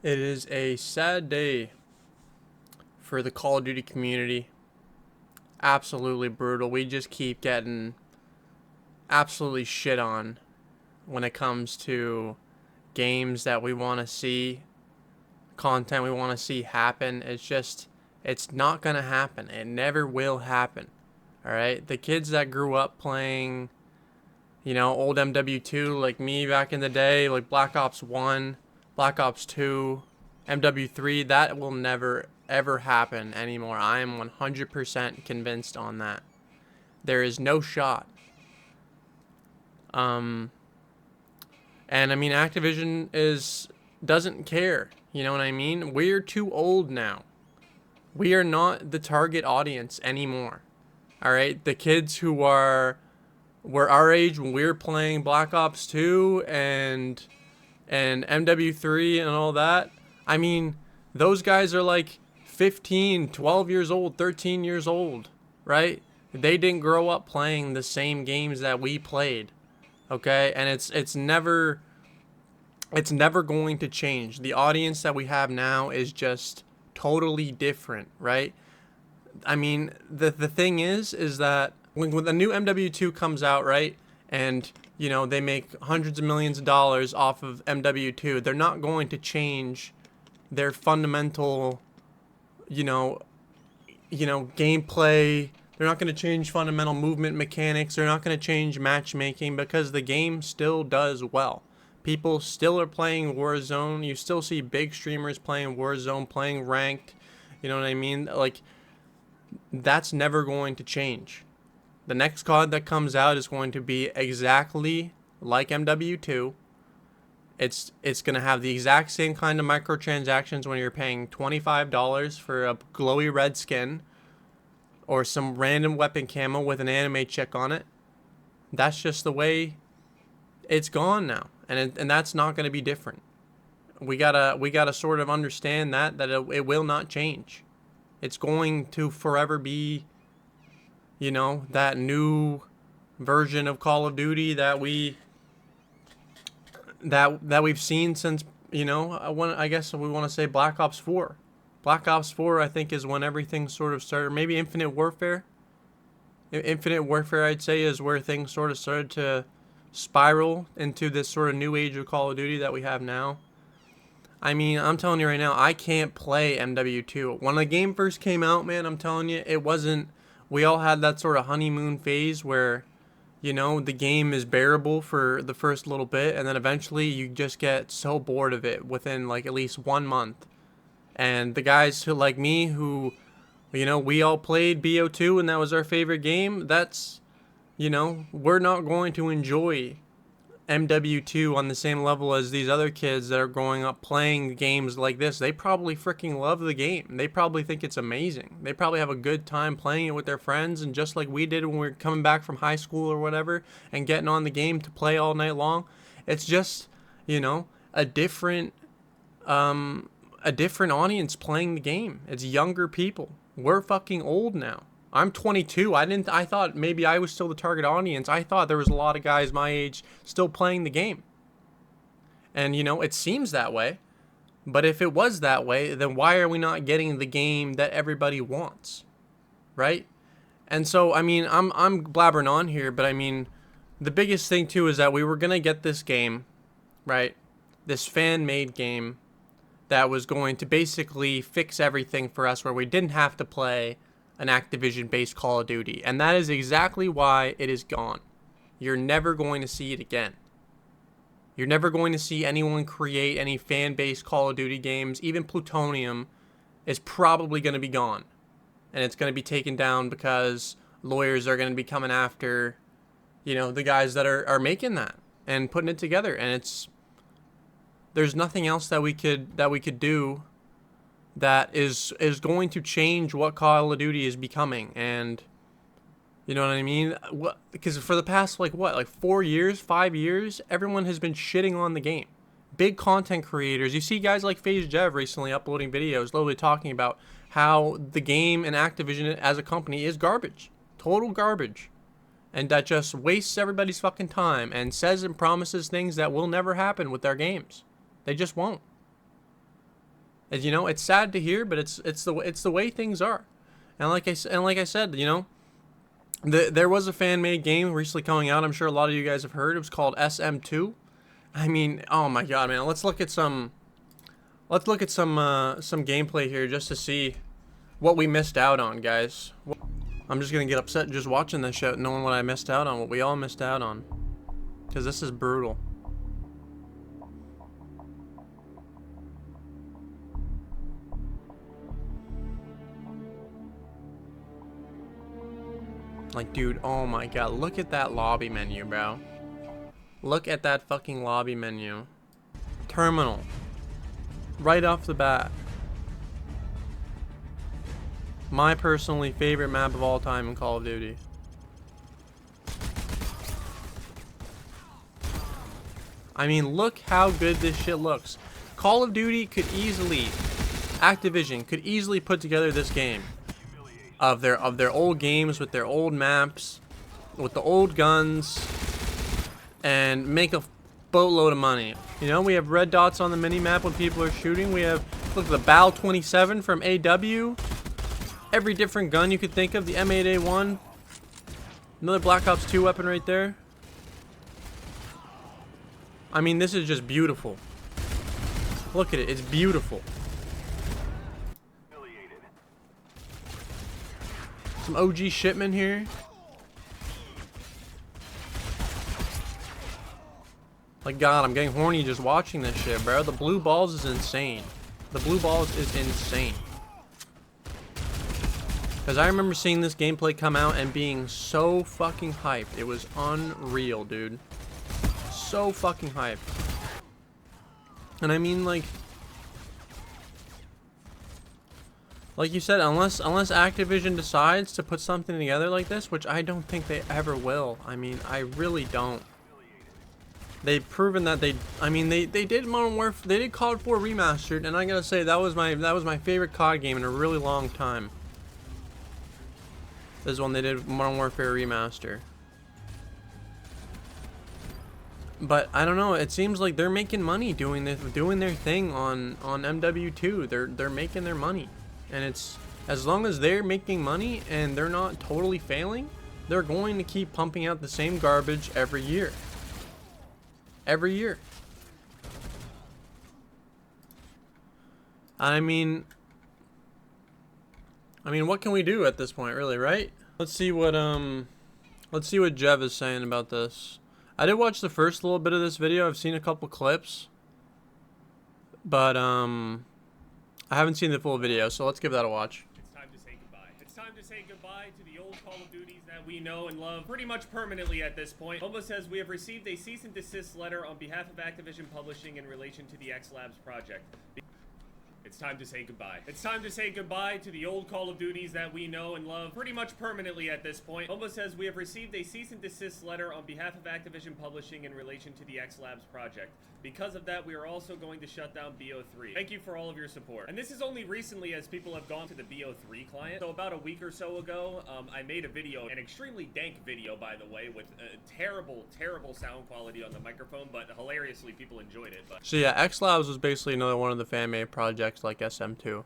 It is a sad day for the Call of Duty community. Absolutely brutal. We just keep getting absolutely shit on when it comes to games that we want to see, content we want to see happen. It's not going to happen. It never will happen. All right? The kids that grew up playing, old MW2 like me back in the day, like Black Ops 1, Black Ops 2, MW3, that will never ever happen anymore. I am 100% convinced on that. There is no shot. Um and I mean Activision is doesn't care. You know what I mean? We're too old now. We are not the target audience anymore. All right? The kids who were our age when we were playing Black Ops 2 and MW3 and all that. I mean, those guys are like 15, 12 years old, 13 years old, right? They didn't grow up playing the same games that we played. Okay? And it's never going to change. The audience that we have now is just totally different, right? I mean, the thing is that when the new MW2 comes out, right? And they make hundreds of millions of dollars off of MW2. They're not going to change their fundamental, gameplay. They're not going to change fundamental movement mechanics. They're not going to change matchmaking because the game still does well. People still are playing Warzone. You still see big streamers playing Warzone, playing ranked. You know what I mean? Like, that's never going to change. The next COD that comes out is going to be exactly like MW2. It's going to have the exact same kind of microtransactions when you're paying $25 for a glowy red skin or some random weapon camo with an anime chick on it. That's just the way it's gone now. And that's not going to be different. We gotta sort of understand that it will not change. It's going to forever be, that new version of Call of Duty that we've seen since, I guess we want to say Black Ops 4. Black Ops 4, I think, is when everything sort of started. Maybe Infinite Warfare. Infinite Warfare, I'd say, is where things sort of started to spiral into this sort of new age of Call of Duty that we have now. I mean, I'm telling you right now, I can't play MW2. When the game first came out, man, I'm telling you, it wasn't. We all had that sort of honeymoon phase where, the game is bearable for the first little bit, and then eventually you just get so bored of it within like at least 1 month. And the guys who, like me, who, we all played BO2 and that was our favorite game, that's, we're not going to enjoy MW2 on the same level as these other kids that are growing up playing games like this. They probably freaking love the game. They probably think it's amazing. They probably have a good time playing it with their friends, and just like we did when we were coming back from high school or whatever and getting on the game to play all night long. It's just, a different audience playing the game. It's younger people. We're fucking old now. I'm 22. I thought maybe I was still the target audience. I thought there was a lot of guys my age still playing the game. And it seems that way. But if it was that way, then why are we not getting the game that everybody wants? Right? And so, I mean, I'm blabbering on here, but I mean, the biggest thing too is that we were going to get this game, right? This fan-made game that was going to basically fix everything for us, where we didn't have to play an Activision-based Call of Duty. And that is exactly why it is gone. You're never going to see it again. You're never going to see anyone create any fan-based Call of Duty games. Even Plutonium is probably going to be gone. And it's going to be taken down because lawyers are going to be coming after, the guys that are making that and putting it together. And there's nothing else that we could do that is going to change what Call of Duty is becoming. And you know what I mean? Because for the past like 4 years, 5 years, everyone has been shitting on the game. Big content creators. You see guys like FaZe Jev recently uploading videos literally talking about how the game and Activision as a company is garbage. Total garbage. And that just wastes everybody's fucking time and says and promises things that will never happen with their games. They just won't. And you know, it's sad to hear, but it's the way things are. And like I said, you know, there was a fan-made game recently coming out. I'm sure a lot of you guys have heard. It was called SM2. I mean, oh my god, man. Let's look at some gameplay here just to see what we missed out on, guys. I'm just gonna get upset just watching this shit, knowing what I missed out on, what we all missed out on, because this is brutal. Like, dude, oh my god, look at that lobby menu, bro. Look at that fucking lobby menu. Terminal. Right off the bat. My personally favorite map of all time in Call of Duty. I mean, look how good this shit looks. Call of Duty could easily, Activision could easily put together this game of their old games with their old maps, with the old guns, and make a boatload of money. You know, we have red dots on the mini map when people are shooting. We have, look, the BAL 27 from AW. Every different gun you could think of. The M8A1. Another Black Ops 2 weapon right there. I mean, this is just beautiful. Look at it. It's beautiful. Some OG shipment here. Like, God, I'm getting horny just watching this shit, bro. The blue balls is insane. The blue balls is insane. Because I remember seeing this gameplay come out and being so fucking hyped. It was unreal, dude. So fucking hyped. And I mean, like you said, unless Activision decides to put something together like this, which I don't think they ever will. I mean, I really don't. They've proven that they did Modern Warfare, they did COD 4 Remastered, and I gotta say that was my favorite COD game in a really long time. This is when they did Modern Warfare Remaster. But I don't know, it seems like they're making money doing their thing on MW2. They're making their money. And it's, as long as they're making money and they're not totally failing, they're going to keep pumping out the same garbage every year. Every year. I mean, what can we do at this point, really, right? Let's see what Jev is saying about this. I did watch the first little bit of this video. I've seen a couple clips, but I haven't seen the full video, so let's give that a watch. It's time to say goodbye. It's time to say goodbye to the old Call of Duties that we know and love pretty much permanently at this point. Momo says, we have received a cease and desist letter on behalf of Activision Publishing in relation to the X Labs project. It's time to say goodbye. It's time to say goodbye to the old Call of Duties that we know and love pretty much permanently at this point. Momo says, we have received a cease and desist letter on behalf of Activision Publishing in relation to the X Labs project. Because of that, we are also going to shut down BO3. Thank you for all of your support. And this is only recently as people have gone to the BO3 client. So about a week or so ago, I made a video, an extremely dank video, by the way, with terrible, terrible sound quality on the microphone, but hilariously people enjoyed it. But So yeah, X Labs was basically another one of the fan-made projects like SM2,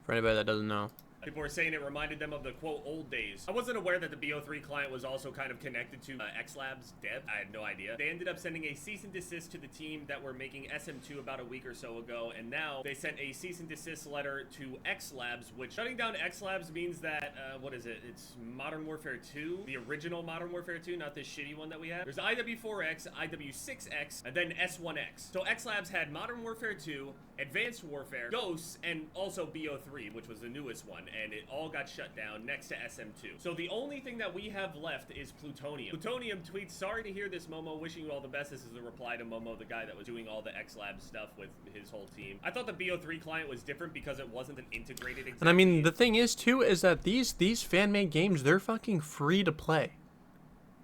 for anybody that doesn't know. people were saying it reminded them of the, quote, old days. I wasn't aware that the BO3 client was also kind of connected to X Labs dev. I had no idea. They ended up sending a cease and desist to the team that were making SM2 about a week or so ago, and now they sent a cease and desist letter to X Labs, which shutting down X Labs means that, what is it? It's Modern Warfare 2, the original Modern Warfare 2, not this shitty one that we have. There's IW4X, IW6X, and then S1X. So X Labs had Modern Warfare 2, Advanced Warfare, Ghosts, and also BO3, which was the newest one, and it all got shut down next to SM2. So the only thing that we have left is Plutonium. Plutonium tweets, "Sorry to hear this, Momo. Wishing you all the best." This is the reply to Momo, the guy that was doing all the X Labs stuff with his whole team. I thought the BO3 client was different because it wasn't an integrated example. And I mean, the thing is, too, is that these fan-made games, they're fucking free to play.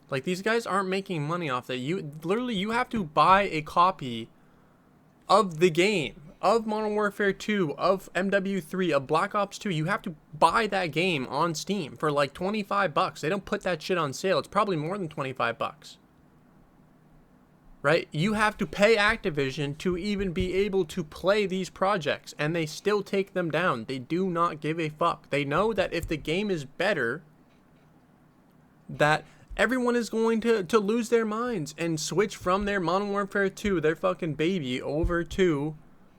Like, these guys aren't making money off that. You literally, you have to buy a copy of the game, of Modern Warfare 2, of MW3, of Black Ops 2. You have to buy that game on Steam for like 25 bucks. They don't put that shit on sale. It's probably more than 25 bucks. right? You have to pay Activision to even be able to play these projects, and they still take them down. They do not give a fuck. They know that if the game is better, that everyone is going to lose their minds and switch from their Modern Warfare 2, their fucking baby, over to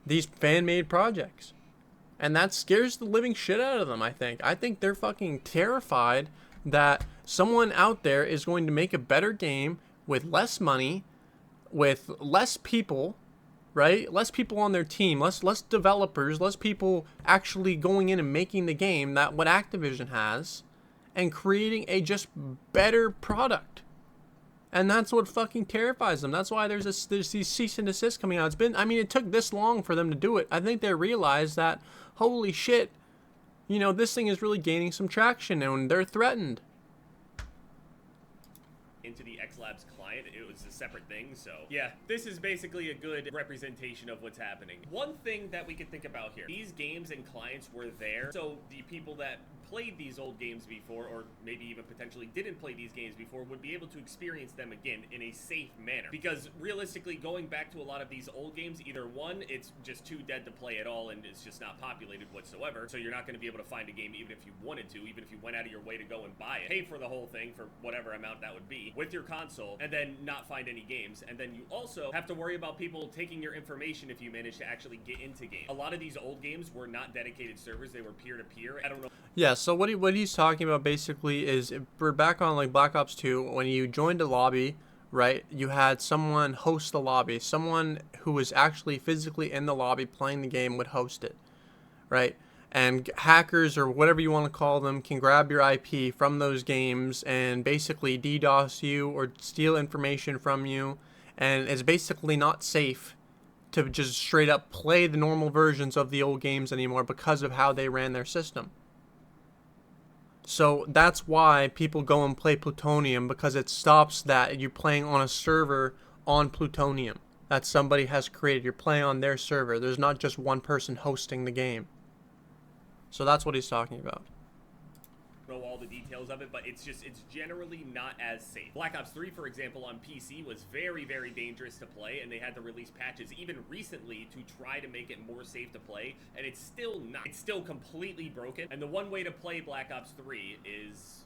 these fan-made projects. And that scares the living shit out of them, I think. I think they're fucking terrified that someone out there is going to make a better game with less money, with less people, right? Less people on their team, less developers, less people actually going in and making the game that what Activision has, and creating a just better product. And that's what fucking terrifies them. That's why there's these cease and desist coming out. It took this long for them to do it. I think they realized that, holy shit, this thing is really gaining some traction and they're threatened. Into the XLabs client, it was a separate thing, so yeah, this is basically a good representation of what's happening. One thing that we could think about here, these games and clients were there, so the people that played these old games before, or maybe even potentially didn't play these games before, would be able to experience them again in a safe manner. Because realistically, going back to a lot of these old games, either one, it's just too dead to play at all and it's just not populated whatsoever, so you're not going to be able to find a game even if you wanted to, even if you went out of your way to go and buy it, pay for the whole thing for whatever amount that would be with your console, and then not find any games. And then you also have to worry about people taking your information if you manage to actually get into games. A lot of these old games were not dedicated servers, they were peer-to-peer. I don't know. Yeah, so what he's talking about basically is, we're back on like Black Ops 2, when you joined a lobby, right, you had someone host the lobby. Someone who was actually physically in the lobby playing the game would host it, right? And hackers, or whatever you want to call them, can grab your IP from those games and basically DDoS you or steal information from you. And it's basically not safe to just straight up play the normal versions of the old games anymore because of how they ran their system. So that's why people go and play Plutonium, because it stops that you're playing on a server on Plutonium that somebody has created. You're playing on their server. There's not just one person hosting the game. So that's what he's talking about. Know all the details of it, but it's generally not as safe. Black Ops 3, for example, on PC was very, very dangerous to play, and they had to release patches even recently to try to make it more safe to play, and it's still not. It's still completely broken, and the one way to play Black Ops 3 is,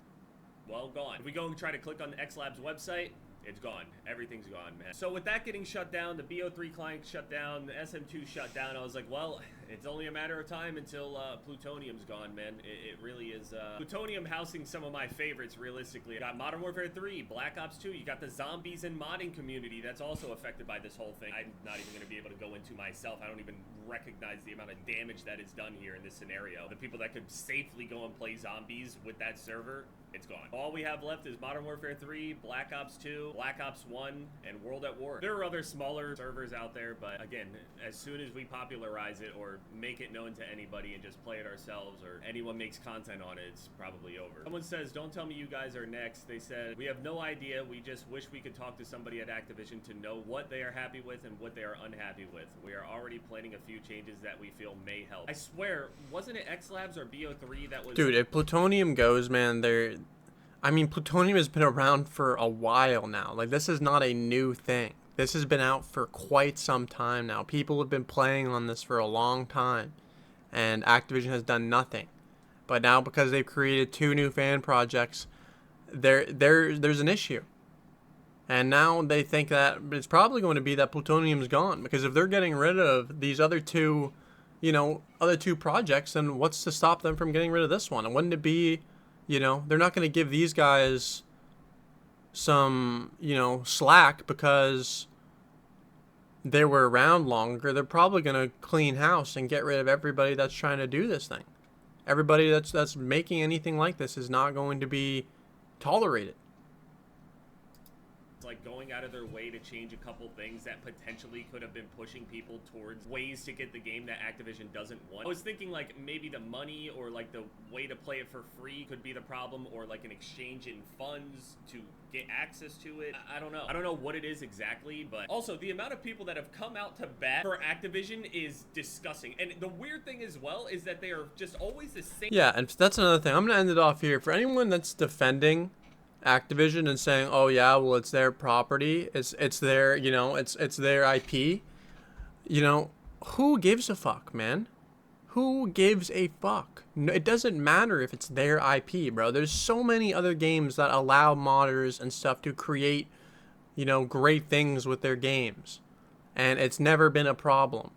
well, gone. If we go and try to click on the XLabs website, it's gone. Everything's gone, man. So with that getting shut down, the BO3 client shut down, the SM2 shut down, I was like, well, it's only a matter of time until Plutonium's gone, man. It really is. Plutonium housing some of my favorites, realistically. You got Modern Warfare 3, Black Ops 2, you got the zombies and modding community that's also affected by this whole thing. I'm not even going to be able to go into myself. I don't even recognize the amount of damage that is done here in this scenario. The people that could safely go and play zombies with that server, it's gone. All we have left is Modern Warfare 3, Black Ops 2, Black Ops 1, and World at War. There are other smaller servers out there, but again, as soon as we popularize it or make it known to anybody and just play it ourselves, or anyone makes content on it, it's probably over. Someone says, don't tell me you guys are next. They said, we have no idea. We just wish we could talk to somebody at Activision to know what they are happy with and what they are unhappy with. We are already planning a few changes that we feel may help. I swear, wasn't it XLabs or BO3 that was... Dude, if Plutonium goes, man, Plutonium has been around for a while now. Like, this is not a new thing. This has been out for quite some time now. People have been playing on this for a long time, and Activision has done nothing. But now, because they've created 2 new fan projects, there's an issue. And now they think that it's probably going to be that Plutonium's gone, because if they're getting rid of these other two projects, then what's to stop them from getting rid of this one? And wouldn't it be, they're not going to give these guys some, slack because they were around longer. They're probably going to clean house and get rid of everybody that's trying to do this thing. Everybody that's making anything like this is not going to be tolerated. Like going out of their way to change a couple things that potentially could have been pushing people towards ways to get the game that Activision doesn't want. I was thinking like maybe the money or like the way to play it for free could be the problem, or like an exchange in funds to get access to it. I don't know. I don't know what it is exactly, but also the amount of people that have come out to bat for Activision is disgusting. And the weird thing as well is that they are just always the same. Yeah, and that's another thing. I'm going to end it off here. For anyone that's defending Activision and saying, "Oh yeah, well it's their property, it's their, you know, it's their IP." You know, who gives a fuck, man? Who gives a fuck? No, it doesn't matter if it's their IP, bro. There's so many other games that allow modders and stuff to create, you know, great things with their games. And it's never been a problem,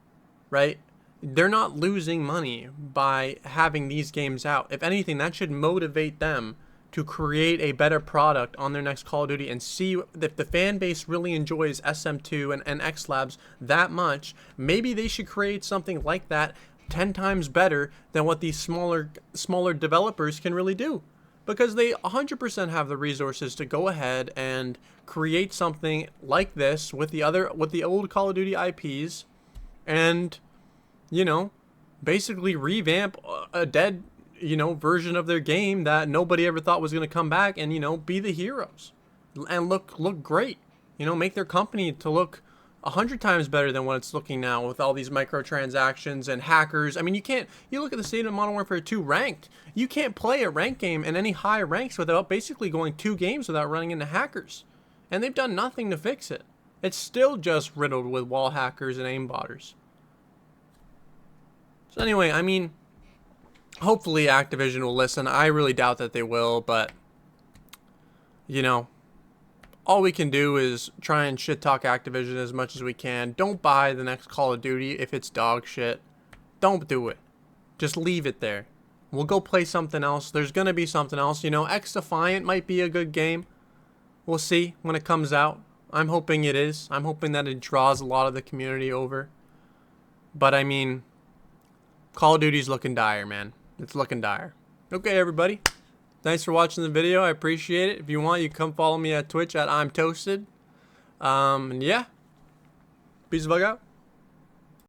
right? They're not losing money by having these games out. If anything, that should motivate them to create a better product on their next Call of Duty and see if the fan base really enjoys SM2 and X Labs that much. Maybe they should create something like that 10 times better than what these smaller developers can really do, because they 100% have the resources to go ahead and create something like this with the old Call of Duty IPs and, you know, basically revamp a dead, you know, version of their game that nobody ever thought was going to come back, and, you know, be the heroes and look great, you know, make their company to look 100 times better than what it's looking now with all these microtransactions and hackers. I mean, you look at the state of Modern Warfare 2 ranked. You can't play a ranked game in any high ranks without basically going 2 games without running into hackers. And they've done nothing to fix it. It's still just riddled with wall hackers and aimbotters. So anyway, I mean, hopefully Activision will listen. I really doubt that they will, but, you know, all we can do is try and shit talk Activision as much as we can. Don't buy the next Call of Duty if it's dog shit. Don't do it. Just leave it there. We'll go play something else. There's going to be something else. You know, X Defiant might be a good game. We'll see when it comes out. I'm hoping it is. I'm hoping that it draws a lot of the community over. But I mean, Call of Duty's looking dire, man. It's looking dire. Okay, everybody. Thanks for watching the video. I appreciate it. If you want, you can come follow me at Twitch at I'm Toasted. And yeah. Peace the fuck out.